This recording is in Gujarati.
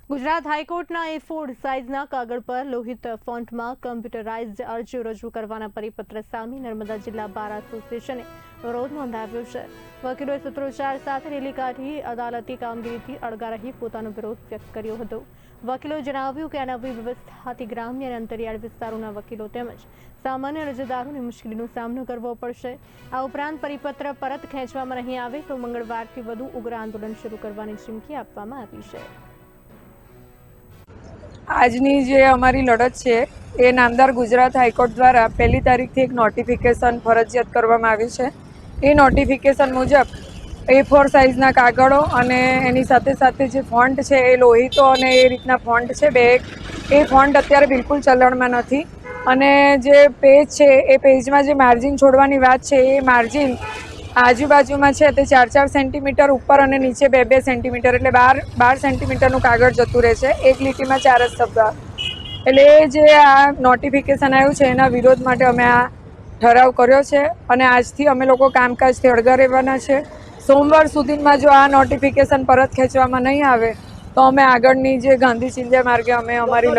ગુજરાત હાઈકોર્ટના A4 સાઇઝના કાગળ પર લોહિત ફોન્ટમાં કમ્પ્યુટરાઇઝ્ડ અરજીઓ રજૂ કરવાના પરિપત્ર સામે નર્મદા જિલ્લા બાર એસોસિએશને વિરોધ નોંધાવ્યો છે। વકીલોએ સૂત્રોચ્ચાર સાથે રેલી કાઢી અદાલતી કામગીરીથી અળગા રહી પોતાનો વિરોધ વ્યક્ત કર્યો હતો। વકીલોએ જણાવ્યું કે આ નવી વ્યવસ્થાથી ગ્રામ્ય અને અંતરિયાળ વિસ્તારોના વકીલો તેમજ સામાન્ય અરજદારોને મુશ્કેલીનો સામનો કરવો પડશે। આ ઉપરાંત પરિપત્ર પરત ખેંચવામાં નહીં આવે તો મંગળવારથી વધુ ઉગ્ર આંદોલન શરૂ કરવાની ચીમકી આપવામાં આવી છે। આજની જે અમારી લડત છે એ નામદાર ગુજરાત હાઈકોર્ટ દ્વારા 1લી તારીખથી એક નોટિફિકેશન ફરજિયાત કરવામાં આવ્યું છે। એ નોટિફિકેશન મુજબ A4 સાઇઝના કાગળો અને એની સાથે સાથે જે ફોન્ટ છે એ લોહિતો અને એ રીતના ફોન્ટ છે એ ફોન્ટ અત્યારે બિલકુલ ચલણમાં નથી અને જે પેજ છે એ પેજમાં જે માર્જિન છોડવાની વાત છે એ માર્જિન આજુબાજુમાં છે તે 4-4 સેન્ટીમીટર ઉપર અને નીચે 2-2 સેન્ટીમીટર એટલે 12 સેન્ટીમીટરનું કાગળ જતું રહે છે। એક લીટીમાં 4 જ શબ્દ। એટલે જે આ નોટિફિકેશન આવ્યું છે એના વિરોધ માટે અમે આ ઠરાવ કર્યો છે અને આજથી અમે લોકો કામકાજથી અળગા રહેવાના છે। સોમવાર સુધીમાં જો આ નોટિફિકેશન પરત ખેંચવામાં નહીં આવે તો અમે આગળની જે ગાંધી ચિંધ્યા માર્ગે અમે અમારી